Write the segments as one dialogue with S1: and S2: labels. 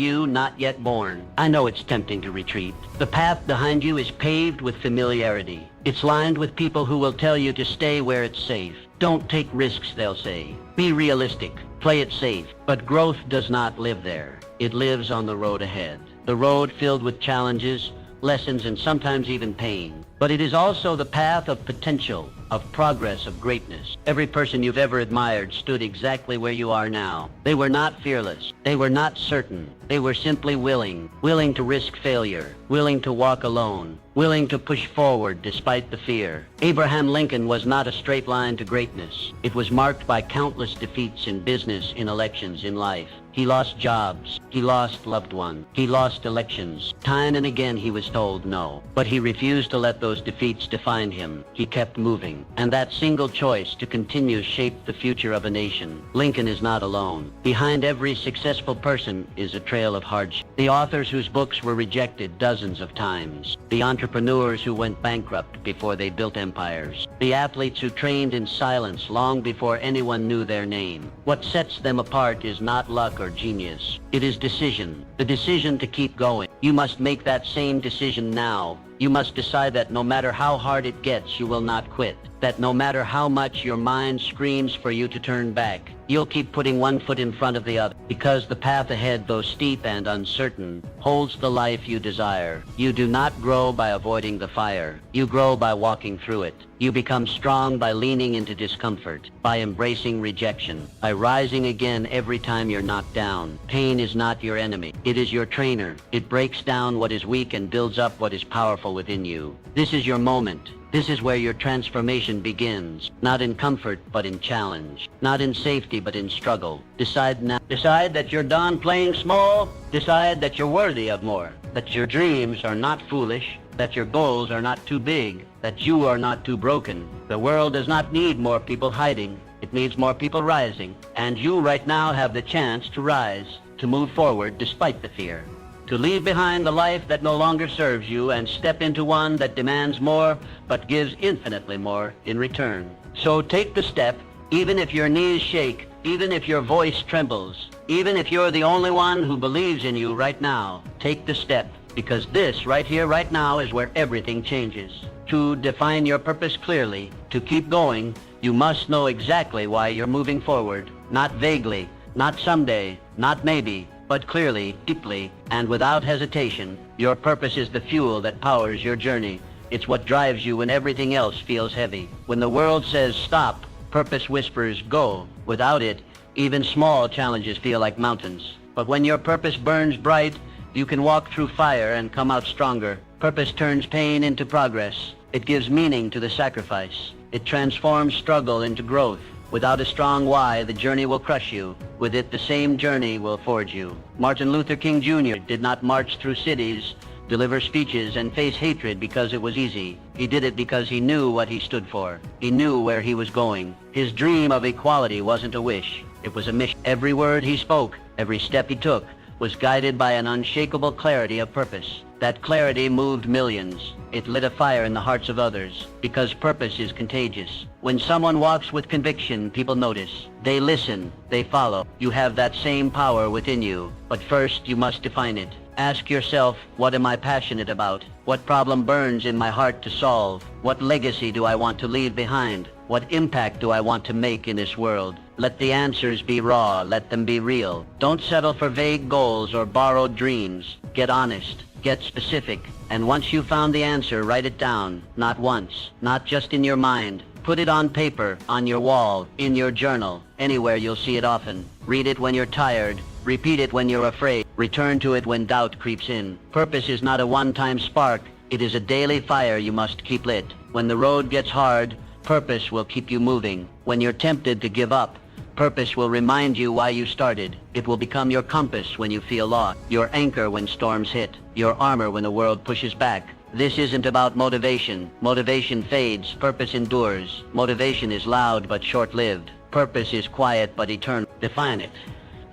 S1: You not yet born. I know it's tempting to retreat. The path behind you is paved with familiarity. It's lined with people who will tell you to stay where it's safe. Don't take risks, they'll say. Be realistic. Play it safe. But growth does not live there. It lives on the road ahead. The road filled with challenges, lessons, and sometimes even pain. But it is also the path of potential, of progress, of greatness. Every person you've ever admired stood exactly where you are now. They were not fearless. They were not certain. They were simply willing to risk failure, willing to walk alone, willing to push forward despite the fear. Abraham Lincoln was not a straight line to greatness. It was marked by countless defeats in business, in elections, in life. He lost jobs. He lost loved ones. He lost elections. Time and again he was told no. But he refused to let those defeats define him. He kept moving. And that single choice to continue shaped the future of a nation. Lincoln is not alone. Behind every successful person is a trail of hardship. The authors whose books were rejected dozens of times. The entrepreneurs who went bankrupt before they built empires. The athletes who trained in silence long before anyone knew their name. What sets them apart is not luck or genius. It is decision. The decision to keep going. You must make that same decision now. You must decide that no matter how hard it gets, you will not quit. That no matter how much your mind screams for you to turn back, you'll keep putting one foot in front of the other. Because the path ahead, though steep and uncertain, holds the life you desire. You do not grow by avoiding the fire. You grow by walking through it. You become strong by leaning into discomfort, by embracing rejection, by rising again every time you're knocked down. Pain is not your enemy. It is your trainer. It breaks down what is weak and builds up what is powerful within you. This is your moment. This is where your transformation begins. Not in comfort, but in challenge. Not in safety, but in struggle. Decide now. Decide that you're done playing small. Decide that you're worthy of more. That your dreams are not foolish. That your goals are not too big. That you are not too broken. The world does not need more people hiding. It needs more people rising. And you right now have the chance to rise, to move forward despite the fear. To leave behind the life that no longer serves you and step into one that demands more but gives infinitely more in return. So take the step, even if your knees shake, even if your voice trembles, even if you're the only one who believes in you right now. Take the step, because this right here, right now is where everything changes. To define your purpose clearly, to keep going, you must know exactly why you're moving forward. Not vaguely, not someday, not maybe, but clearly, deeply, and without hesitation. Your purpose is the fuel that powers your journey. It's what drives you when everything else feels heavy. When the world says stop, purpose whispers go. Without it, even small challenges feel like mountains. But when your purpose burns bright, you can walk through fire and come out stronger. Purpose turns pain into progress. It gives meaning to the sacrifice. It transforms struggle into growth. Without a strong why, the journey will crush you. With it, the same journey will forge you. Martin Luther King Jr. did not march through cities, deliver speeches, and face hatred because it was easy. He did it because he knew what he stood for. He knew where he was going. His dream of equality wasn't a wish. It was a mission. Every word he spoke, every step he took, was guided by an unshakable clarity of purpose. That clarity moved millions. It lit a fire in the hearts of others, because purpose is contagious. When someone walks with conviction, people notice. They listen, they follow. You have that same power within you, but first you must define it. Ask yourself, what am I passionate about? What problem burns in my heart to solve? What legacy do I want to leave behind? What impact do I want to make in this world? Let the answers be raw, let them be real. Don't settle for vague goals or borrowed dreams. Get honest, get specific, and once you've found the answer, write it down. Not once, not just in your mind. Put it on paper, on your wall, in your journal, anywhere you'll see it often. Read it when you're tired. Repeat it when you're afraid. Return to it when doubt creeps in. Purpose is not a one-time spark. It is a daily fire you must keep lit. When the road gets hard, purpose will keep you moving. When you're tempted to give up, purpose will remind you why you started. It will become your compass when you feel lost, your anchor when storms hit, your armor when the world pushes back. This isn't about motivation. Motivation fades, purpose endures. Motivation is loud but short-lived. Purpose is quiet but eternal. Define it.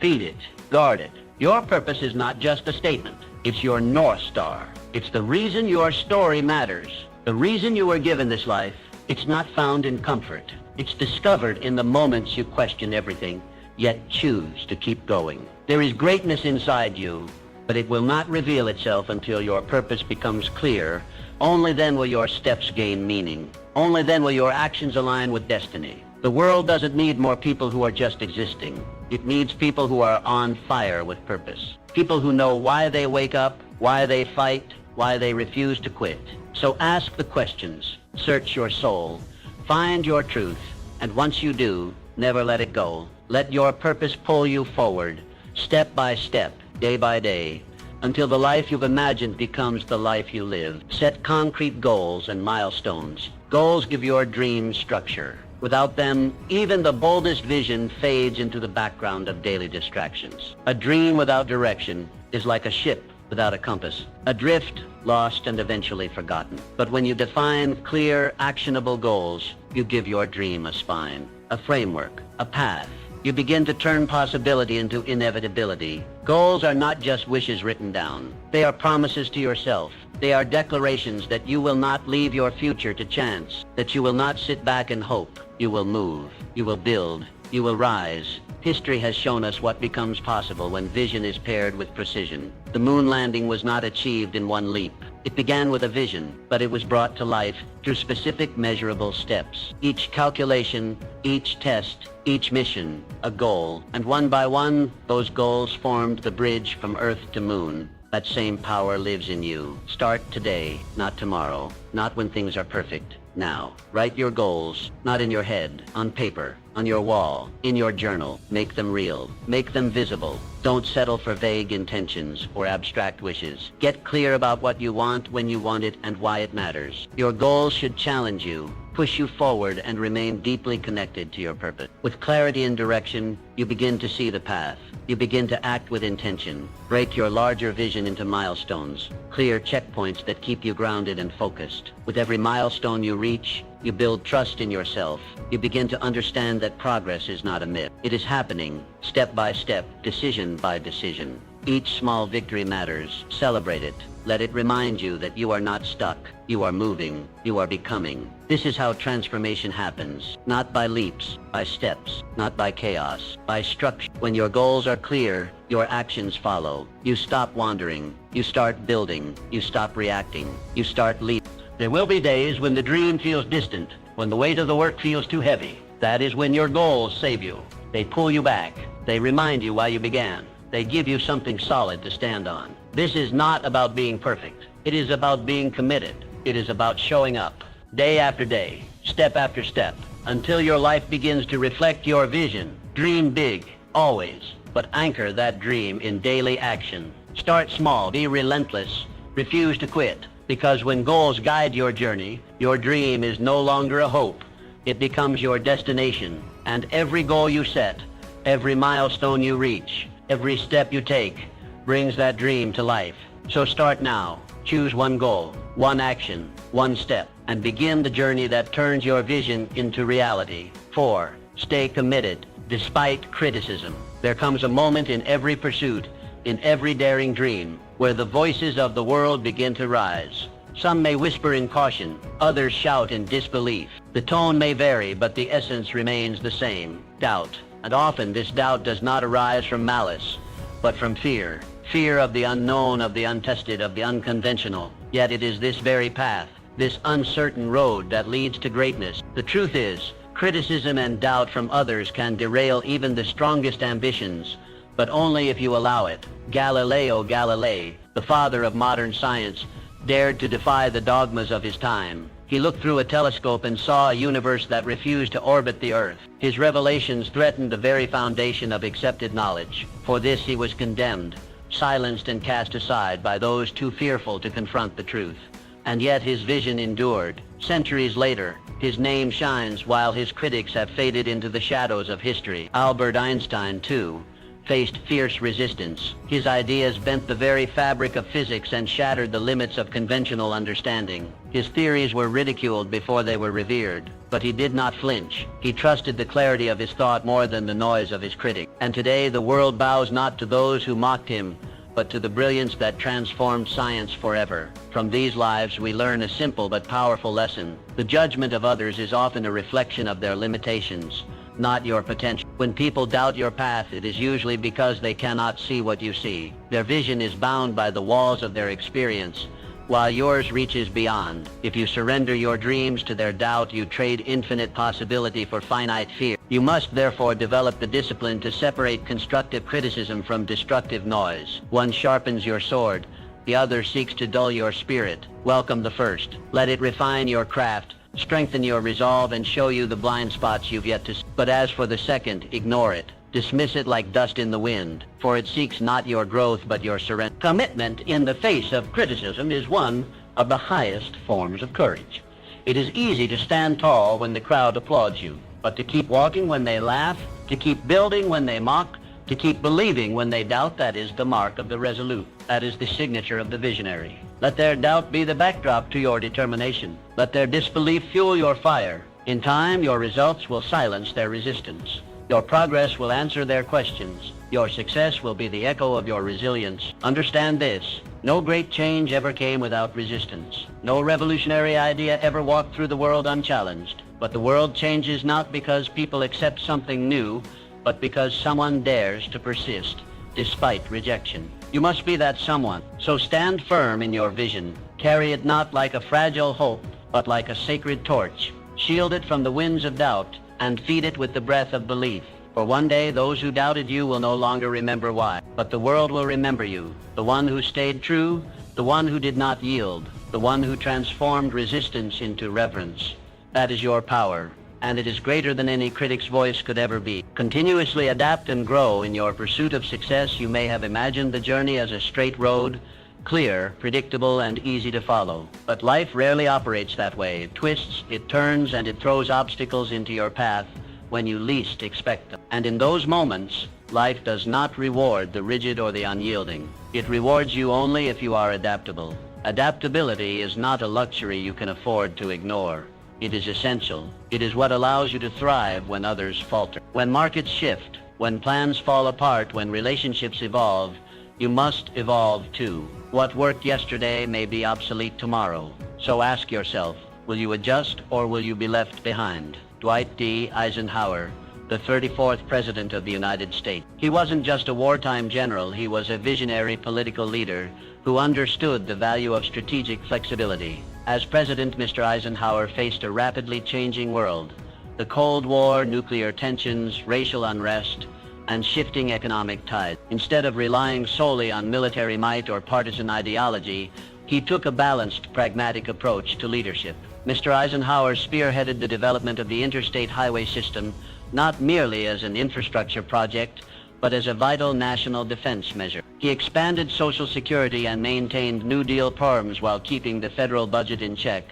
S1: Feed it. Guard it. Your purpose is not just a statement. It's your North Star. It's the reason your story matters. The reason you were given this life. It's not found in comfort. It's discovered in the moments you question everything. yet choose to keep going. There is greatness inside you, but it will not reveal itself until your purpose becomes clear. Only then will your steps gain meaning. Only then will your actions align with destiny. The world doesn't need more people who are just existing. It needs people who are on fire with purpose. People who know why they wake up, why they fight, why they refuse to quit. So ask the questions, search your soul, find your truth, and once you do, never let it go. Let your purpose pull you forward, step by step, day by day, until the life you've imagined becomes the life you live. Set concrete goals and milestones. Goals give your dreams structure. Without them, even the boldest vision fades into the background of daily distractions. A dream without direction is like a ship without a compass, adrift, lost, and eventually forgotten. But when you define clear, actionable goals, you give your dream a spine, a framework, a path. You begin to turn possibility into inevitability. Goals are not just wishes written down. They are promises to yourself. They are declarations that you will not leave your future to chance, that you will not sit back and hope. You will move. You will build. You will rise. History has shown us what becomes possible when vision is paired with precision. The moon landing was not achieved in one leap. It began with a vision, but it was brought to life through specific measurable steps. Each calculation, each test, each mission, a goal. And one by one, those goals formed the bridge from Earth to Moon. That same power lives in you. Start today, not tomorrow, not when things are perfect. Now, write your goals, not in your head, on paper, on your wall, in your journal. Make them real. Make them visible. Don't settle for vague intentions or abstract wishes. Get clear about what you want, when you want it, and why it matters. Your goals should challenge you, push you forward, and remain deeply connected to your purpose. With clarity and direction, you begin to see the path. You begin to act with intention. Break your larger vision into milestones, clear checkpoints that keep you grounded and focused. With every milestone you reach, you build trust in yourself. You begin to understand that progress is not a myth. It is happening, step by step, decision by decision. Each small victory matters. Celebrate it. Let it remind you that you are not stuck. You are moving. You are becoming. This is how transformation happens. Not by leaps, by steps. Not by chaos, by structure. When your goals are clear, your actions follow. You stop wandering. You start building. You stop reacting. You start leaping. There will be days when the dream feels distant, when the weight of the work feels too heavy. That is when your goals save you. They pull you back. They remind you why you began. They give you something solid to stand on. This is not about being perfect. It is about being committed. It is about showing up, day after day, step after step, until your life begins to reflect your vision. Dream big, always, but anchor that dream in daily action. Start small, be relentless, refuse to quit, because when goals guide your journey, your dream is no longer a hope. It becomes your destination, and every goal you set, every milestone you reach, every step you take brings that dream to life. So start now. Choose one goal, one action, one step, and begin the journey that turns your vision into reality. 4. Stay committed, despite criticism. There comes a moment in every pursuit, in every daring dream, where the voices of the world begin to rise. Some may whisper in caution, others shout in disbelief. The tone may vary, but the essence remains the same: doubt. And often this doubt does not arise from malice, but from fear. Fear of the unknown, of the untested, of the unconventional. Yet it is this very path, this uncertain road, that leads to greatness. The truth is, criticism and doubt from others can derail even the strongest ambitions, but only if you allow it. Galileo Galilei, the father of modern science, dared to defy the dogmas of his time. He looked through a telescope and saw a universe that refused to orbit the Earth. His revelations threatened the very foundation of accepted knowledge. For this he was condemned, silenced and cast aside by those too fearful to confront the truth. And yet his vision endured. Centuries later, his name shines while his critics have faded into the shadows of history. Albert Einstein, too, faced fierce resistance. His ideas bent the very fabric of physics and shattered the limits of conventional understanding. His theories were ridiculed before they were revered, but he did not flinch. He trusted the clarity of his thought more than the noise of his critic. And today the world bows not to those who mocked him, but to the brilliance that transformed science forever. From these lives we learn a simple but powerful lesson. The judgment of others is often a reflection of their limitations. not your potential. When people doubt your path, it is usually because they cannot see what you see. Their vision is bound by the walls of their experience, while yours reaches beyond. If you surrender your dreams to their doubt, you trade infinite possibility for finite fear. You must therefore develop the discipline to separate constructive criticism from destructive noise. One sharpens your sword, the other seeks to dull your spirit. Welcome the first. Let it refine your craft, strengthen your resolve, and show you the blind spots you've yet to see. But as for the second, ignore it. Dismiss it like dust in the wind, for it seeks not your growth but your surrender. Commitment in the face of criticism is one of the highest forms of courage. It is easy to stand tall when the crowd applauds you, but to keep walking when they laugh, to keep building when they mock, to keep believing when they doubt, that is the mark of the resolute. That is the signature of the visionary. Let their doubt be the backdrop to your determination. Let their disbelief fuel your fire. In time, your results will silence their resistance. Your progress will answer their questions. Your success will be the echo of your resilience. Understand this: no great change ever came without resistance. No revolutionary idea ever walked through the world unchallenged. But the world changes not because people accept something new, but because someone dares to persist, despite rejection. You must be that someone. So stand firm in your vision. Carry it not like a fragile hope, but like a sacred torch. Shield it from the winds of doubt, and feed it with the breath of belief. For one day those who doubted you will no longer remember why, but the world will remember you, the one who stayed true, the one who did not yield, the one who transformed resistance into reverence. That is your power, and it is greater than any critic's voice could ever be. Continuously adapt and grow in your pursuit of success. You may have imagined the journey as a straight road, clear, predictable, and easy to follow. But life rarely operates that way. It twists, it turns, and it throws obstacles into your path when you least expect them. And in those moments, life does not reward the rigid or the unyielding. It rewards you only if you are adaptable. Adaptability is not a luxury you can afford to ignore. It is essential. It is what allows you to thrive when others falter. When markets shift, when plans fall apart, when relationships evolve, you must evolve too. What worked yesterday may be obsolete tomorrow. So ask yourself, will you adjust or will you be left behind? Dwight D. Eisenhower, the 34th President of the United States. He wasn't just a wartime general, he was a visionary political leader who understood the value of strategic flexibility. As president, Mr. Eisenhower faced a rapidly changing world. The Cold War, nuclear tensions, racial unrest, and shifting economic tides. Instead of relying solely on military might or partisan ideology, he took a balanced, pragmatic approach to leadership. Mr. Eisenhower spearheaded the development of the interstate highway system, not merely as an infrastructure project, but as a vital national defense measure. He expanded Social Security and maintained New Deal programs while keeping the federal budget in check,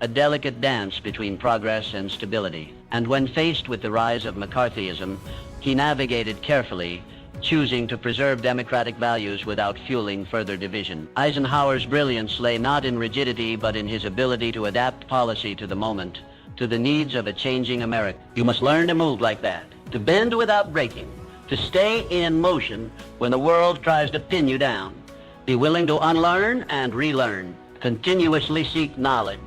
S1: a delicate dance between progress and stability. And when faced with the rise of McCarthyism, he navigated carefully, choosing to preserve democratic values without fueling further division. Eisenhower's brilliance lay not in rigidity, but in his ability to adapt policy to the moment, to the needs of a changing America. You must learn to move like that, to bend without breaking, to stay in motion when the world tries to pin you down. Be willing to unlearn and relearn. Continuously seek knowledge.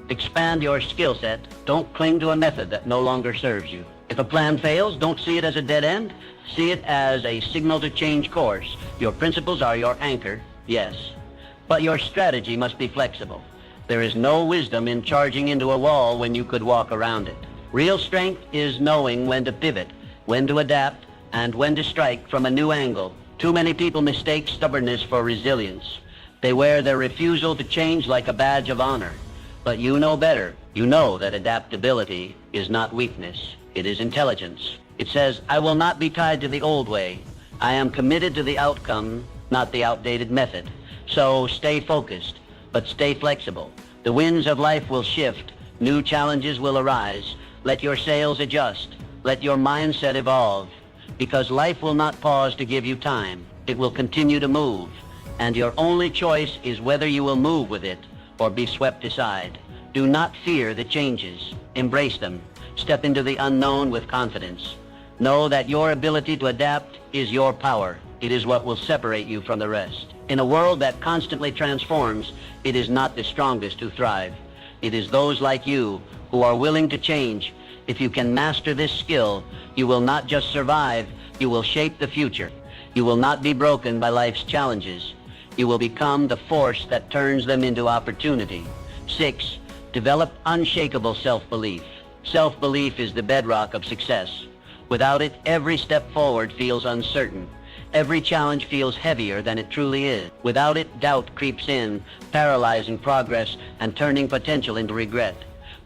S1: Expand your skill set. Don't cling to a method that no longer serves you. If a plan fails, don't see it as a dead end. See it as a signal to change course. Your principles are your anchor, yes, but your strategy must be flexible. There is no wisdom in charging into a wall when you could walk around it. Real strength is knowing when to pivot, when to adapt, and when to strike from a new angle. Too many people mistake stubbornness for resilience. They wear their refusal to change like a badge of honor. But you know better. You know that adaptability is not weakness. It is intelligence. It says, I will not be tied to the old way. I am committed to the outcome, not the outdated method. So stay focused, but stay flexible. The winds of life will shift. New challenges will arise. Let your sails adjust. Let your mindset evolve. Because life will not pause to give you time. It will continue to move. And your only choice is whether you will move with it or be swept aside. Do not fear the changes. Embrace them. Step into the unknown with confidence. Know that your ability to adapt is your power. It is what will separate you from the rest. In a world that constantly transforms, it is not the strongest who thrive. It is those like you who are willing to change. If you can master this skill, you will not just survive, you will shape the future. You will not be broken by life's challenges. You will become the force that turns them into opportunity. 6. Develop unshakable self-belief. Self-belief is the bedrock of success. Without it, every step forward feels uncertain. Every challenge feels heavier than it truly is. Without it, doubt creeps in, paralyzing progress and turning potential into regret.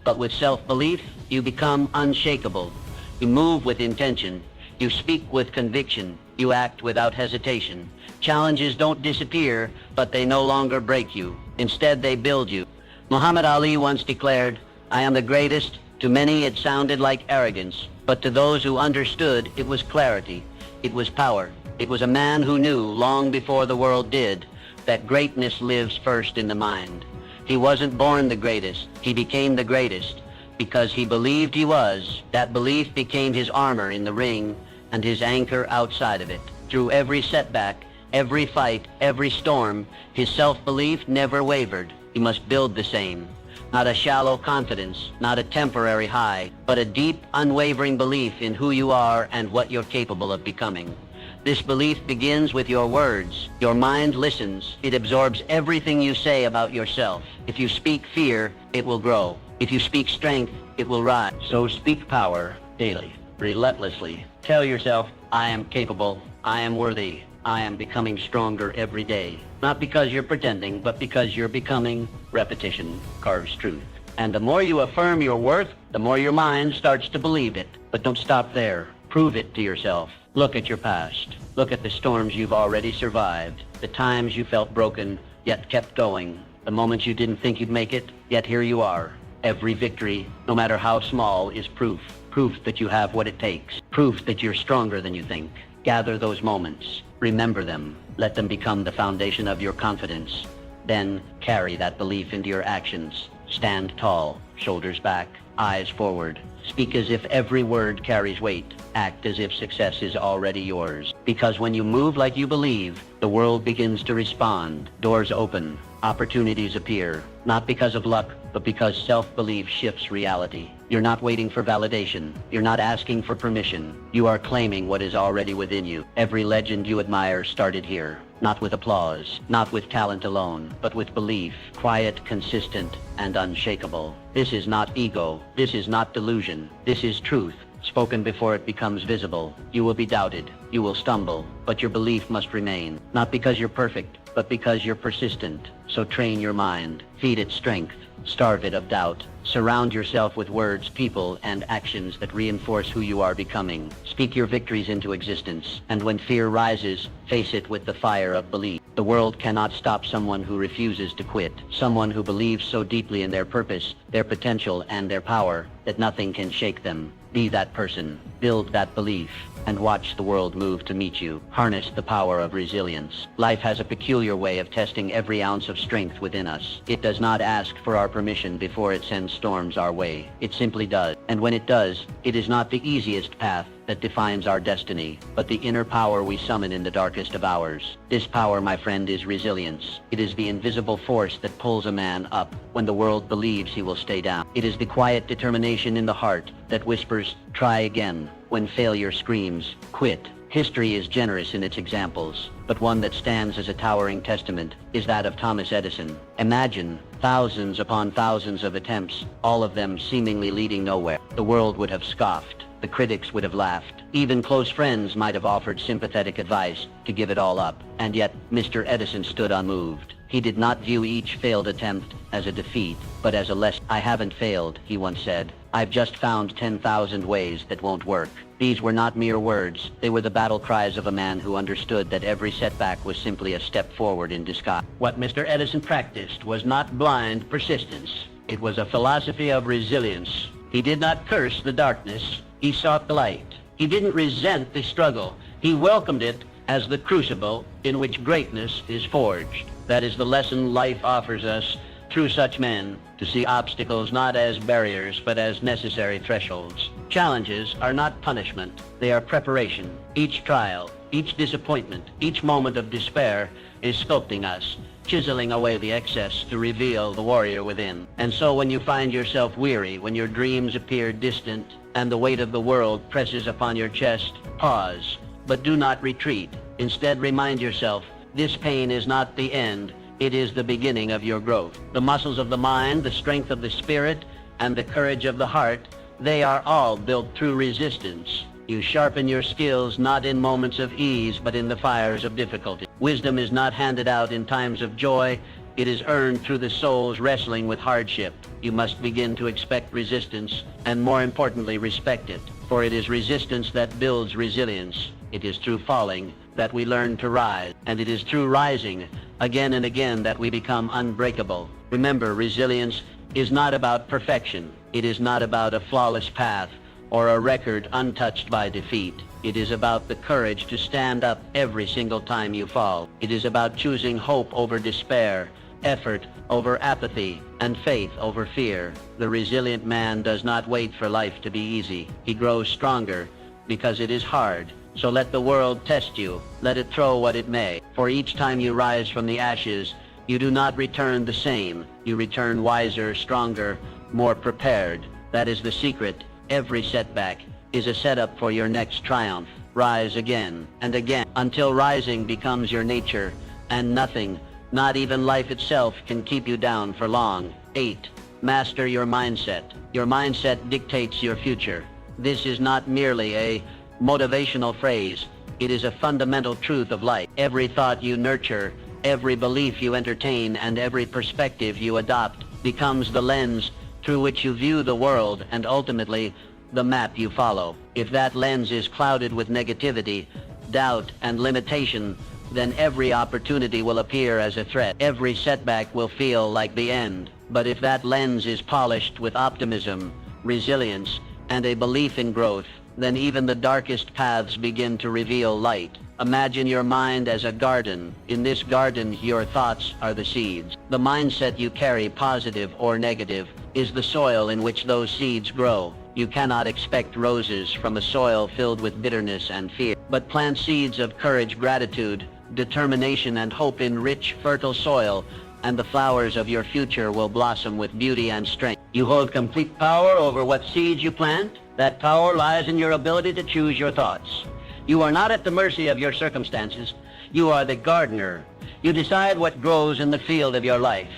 S1: But with self-belief, you become unshakable. You move with intention. You speak with conviction. You act without hesitation. Challenges don't disappear, but they no longer break you. Instead, they build you. Muhammad Ali once declared, "I am the greatest." To many, it sounded like arrogance, but to those who understood, it was clarity. It was power. It was a man who knew, long before the world did, that greatness lives first in the mind. He wasn't born the greatest. He became the greatest because he believed he was. That belief became his armor in the ring and his anchor outside of it. Through every setback, every fight, every storm, his self-belief never wavered. He must build the same. Not a shallow confidence, not a temporary high, but a deep, unwavering belief in who you are and what you're capable of becoming. This belief begins with your words. Your mind listens. It absorbs everything you say about yourself. If you speak fear, it will grow. If you speak strength, it will rise. So speak power daily, relentlessly. Tell yourself, I am capable, I am worthy, I am becoming stronger every day. Not because you're pretending, but because you're becoming. Repetition carves truth. And the more you affirm your worth, the more your mind starts to believe it. But don't stop there. Prove it to yourself. Look at your past. Look at the storms you've already survived. The times you felt broken, yet kept going. The moments you didn't think you'd make it, yet here you are. Every victory, no matter how small, is proof. Proof that you have what it takes. Proof that you're stronger than you think. Gather those moments. Remember them. Let them become the foundation of your confidence. Then carry that belief into your actions. Stand tall, shoulders back, eyes forward. Speak as if every word carries weight. Act as if success is already yours. Because when you move like you believe, the world begins to respond. Doors open. Opportunities appear. Not because of luck, but because self-belief shifts reality. You're not waiting for validation. You're not asking for permission. You are claiming what is already within you. Every legend you admire started here. Not with applause, not with talent alone, but with belief, quiet, consistent, and unshakable. This is not ego. This is not delusion. This is truth, spoken before it becomes visible. You will be doubted. You will stumble, but your belief must remain. Not because you're perfect, but because you're persistent. So train your mind. Feed it strength. Starve it of doubt. Surround yourself with words, people, and actions that reinforce who you are becoming. Speak your victories into existence, and when fear rises, face it with the fire of belief. The world cannot stop someone who refuses to quit, someone who believes so deeply in their purpose, their potential, and their power that nothing can shake them. Be that person. Build that belief. And watch the world move to meet you. Harness the power of resilience. Life has a peculiar way of testing every ounce of strength within us. It does not ask for our permission before it sends storms our way. It simply does. And when it does, it is not the easiest path that defines our destiny, but the inner power we summon in the darkest of hours. This power, my friend, is resilience. It is the invisible force that pulls a man up when the world believes he will stay down. It is the quiet determination in the heart that whispers, try again, when failure screams, quit. History is generous in its examples, but one that stands as a towering testament is that of Thomas Edison. Imagine thousands upon thousands of attempts, all of them seemingly leading nowhere. The world would have scoffed. The critics would have laughed. Even close friends might have offered sympathetic advice to give it all up. And yet, Mr. Edison stood unmoved. He did not view each failed attempt as a defeat, but as a lesson. I haven't failed, he once said. I've just found 10,000 ways that won't work. These were not mere words. They were the battle cries of a man who understood that every setback was simply a step forward in disguise. What Mr. Edison practiced was not blind persistence. It was a philosophy of resilience. He did not curse the darkness. He sought the light. He didn't resent the struggle. He welcomed it as the crucible in which greatness is forged. That is the lesson life offers us through such men, to see obstacles not as barriers, but as necessary thresholds. Challenges are not punishment. They are preparation. Each trial, Each disappointment, each moment of despair is sculpting us, chiseling away the excess to reveal the warrior within. And so when you find yourself weary, when your dreams appear distant, and the weight of the world presses upon your chest, pause, but do not retreat. Instead, remind yourself, this pain is not the end, it is the beginning of your growth. The muscles of the mind, the strength of the spirit, and the courage of the heart, they are all built through resistance. You sharpen your skills not in moments of ease, but in the fires of difficulty. Wisdom is not handed out in times of joy. It is earned through the soul's wrestling with hardship. You must begin to expect resistance, and more importantly, respect it. For it is resistance that builds resilience. It is through falling that we learn to rise, and it is through rising again and again that we become unbreakable. Remember, resilience is not about perfection. It is not about a flawless path or a record untouched by defeat. It is about the courage to stand up every single time you fall. It is about choosing hope over despair, effort over apathy, and faith over fear. The resilient man does not wait for life to be easy. He grows stronger because it is hard. So let the world test you. Let it throw what it may. For each time you rise from the ashes, you do not return the same. You return wiser, stronger, more prepared. That is the secret. Every setback is a setup for your next triumph. Rise again and again until rising becomes your nature, and nothing, not even life itself, can keep you down for long. 8. Master your mindset. Your mindset dictates your future. This is not merely a motivational phrase. It is a fundamental truth of life. Every thought you nurture, every belief you entertain, and every perspective you adopt becomes the lens through which you view the world, and ultimately the map you follow. If that lens is clouded with negativity, doubt, and limitation, then every opportunity will appear as a threat. Every setback will feel like the end. But if that lens is polished with optimism, resilience, and a belief in growth, then even the darkest paths begin to reveal light. Imagine your mind as a garden. In this garden, your thoughts are the seeds. The mindset you carry, positive or negative, is the soil in which those seeds grow. You cannot expect roses from a soil filled with bitterness and fear, but plant seeds of courage, gratitude, determination, and hope in rich, fertile soil, and the flowers of your future will blossom with beauty and strength. You hold complete power over what seeds you plant. That power lies in your ability to choose your thoughts. You are not at the mercy of your circumstances. You are the gardener. You decide what grows in the field of your life.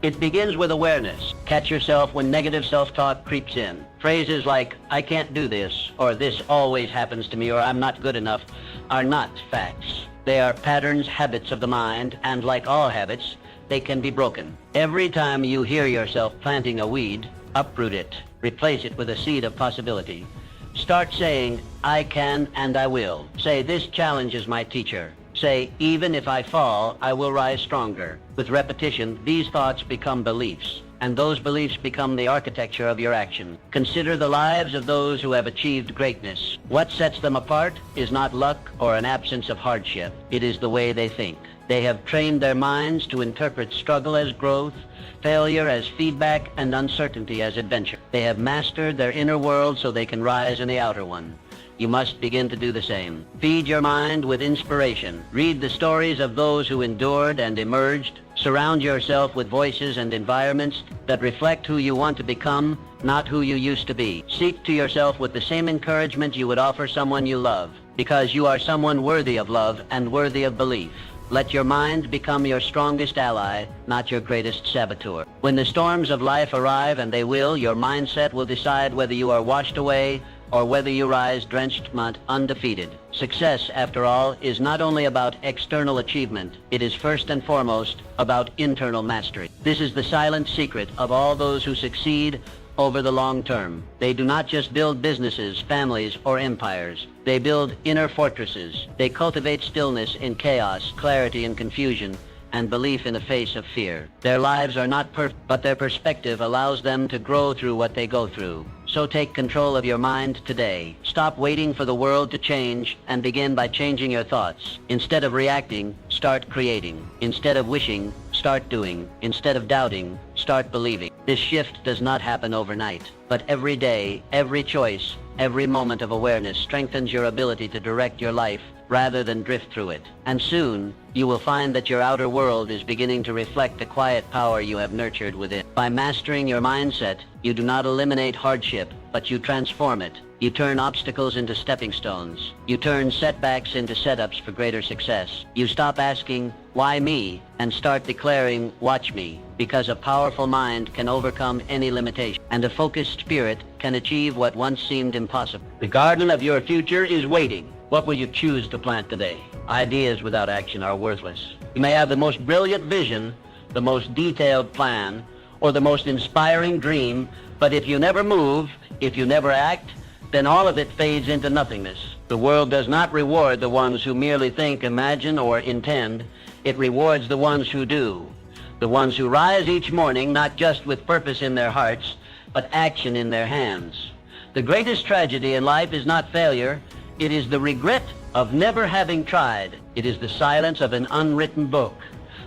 S1: It begins with awareness. Catch yourself when negative self-talk creeps in. Phrases like, I can't do this, or this always happens to me, or I'm not good enough, are not facts. They are patterns, habits of the mind, and like all habits, they can be broken. Every time you hear yourself planting a weed, uproot it. Replace it with a seed of possibility. Start saying, I can and I will. Say, this challenge is my teacher. Say, even if I fall, I will rise stronger. With repetition, these thoughts become beliefs, and those beliefs become the architecture of your action. Consider the lives of those who have achieved greatness. What sets them apart is not luck or an absence of hardship. It is the way they think. They have trained their minds to interpret struggle as growth, failure as feedback, and uncertainty as adventure. They have mastered their inner world so they can rise in the outer one. You must begin to do the same. Feed your mind with inspiration. Read the stories of those who endured and emerged. Surround yourself with voices and environments that reflect who you want to become, not who you used to be. Seek to yourself with the same encouragement you would offer someone you love, because you are someone worthy of love and worthy of belief. Let your mind become your strongest ally, not your greatest saboteur. When the storms of life arrive, and they will, your mindset will decide whether you are washed away or whether you rise drenched, undefeated. Success, after all, is not only about external achievement. It is first and foremost about internal mastery. This is the silent secret of all those who succeed over the long term. They do not just build businesses, families, or empires. They build inner fortresses. They cultivate stillness in chaos, clarity in confusion, and belief in the face of fear. Their lives are not perfect, but their perspective allows them to grow through what they go through. So take control of your mind today. Stop waiting for the world to change and begin by changing your thoughts. Instead of reacting, start creating. Instead of wishing, start doing. Instead of doubting, start believing. This shift does not happen overnight, but every day, every choice, every moment of awareness strengthens your ability to direct your life rather than drift through it. And soon, you will find that your outer world is beginning to reflect the quiet power you have nurtured within. By mastering your mindset, you do not eliminate hardship, but you transform it. You turn obstacles into stepping stones. You turn setbacks into setups for greater success. You stop asking, "Why me?" and start declaring, "Watch me," because a powerful mind can overcome any limitation, and a focused spirit can achieve what once seemed impossible. The garden of your future is waiting. What will you choose to plant today? Ideas without action are worthless. You may have the most brilliant vision, the most detailed plan, or the most inspiring dream, but if you never move, if you never act, then all of it fades into nothingness. The world does not reward the ones who merely think, imagine, or intend. It rewards the ones who do. The ones who rise each morning not just with purpose in their hearts, but action in their hands. The greatest tragedy in life is not failure. It is the regret of never having tried. It is the silence of an unwritten book,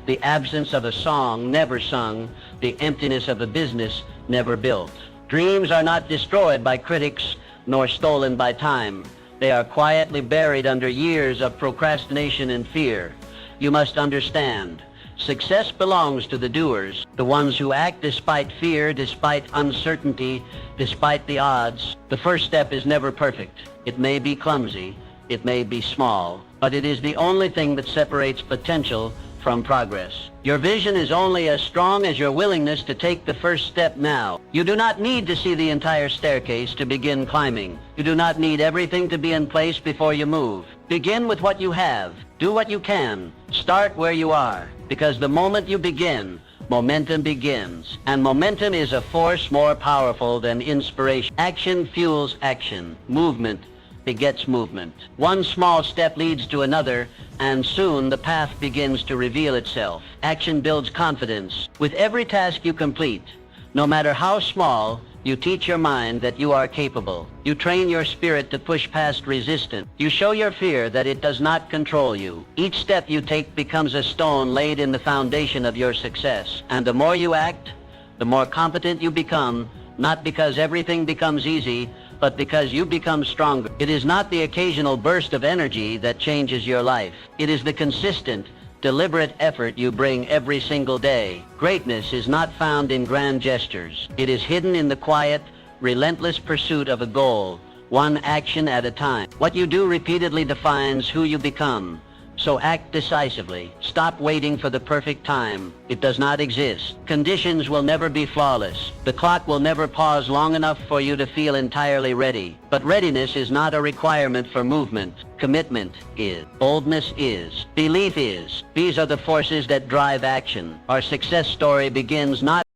S1: the absence of a song never sung, the emptiness of a business never built. Dreams are not destroyed by critics, nor stolen by time. They are quietly buried under years of procrastination and fear. You must understand, success belongs to the doers, the ones who act despite fear, despite uncertainty, despite the odds. The first step is never perfect. It may be clumsy, it may be small, but it is the only thing that separates potential from progress. Your vision is only as strong as your willingness to take the first step now. You do not need to see the entire staircase to begin climbing. You do not need everything to be in place before you move. Begin with what you have. Do what you can. Start where you are. Because the moment you begin, momentum begins. And momentum is a force more powerful than inspiration. Action fuels action. Movement begets movement. One small step leads to another, and soon the path begins to reveal itself. Action builds confidence. With every task you complete, no matter how small, you teach your mind that you are capable. You train your spirit to push past resistance. You show your fear that it does not control you. Each step you take becomes a stone laid in the foundation of your success. And the more you act, the more competent you become, not because everything becomes easy, but because you become stronger. It is not the occasional burst of energy that changes your life. It is the consistent, deliberate effort you bring every single day. Greatness is not found in grand gestures. It is hidden in the quiet, relentless pursuit of a goal, one action at a time. What you do repeatedly defines who you become. So act decisively. Stop waiting for the perfect time. It does not exist. Conditions will never be flawless. The clock will never pause long enough for you to feel entirely ready. But readiness is not a requirement for movement. Commitment is. Boldness is. Belief is. These are the forces that drive action. Our success story begins not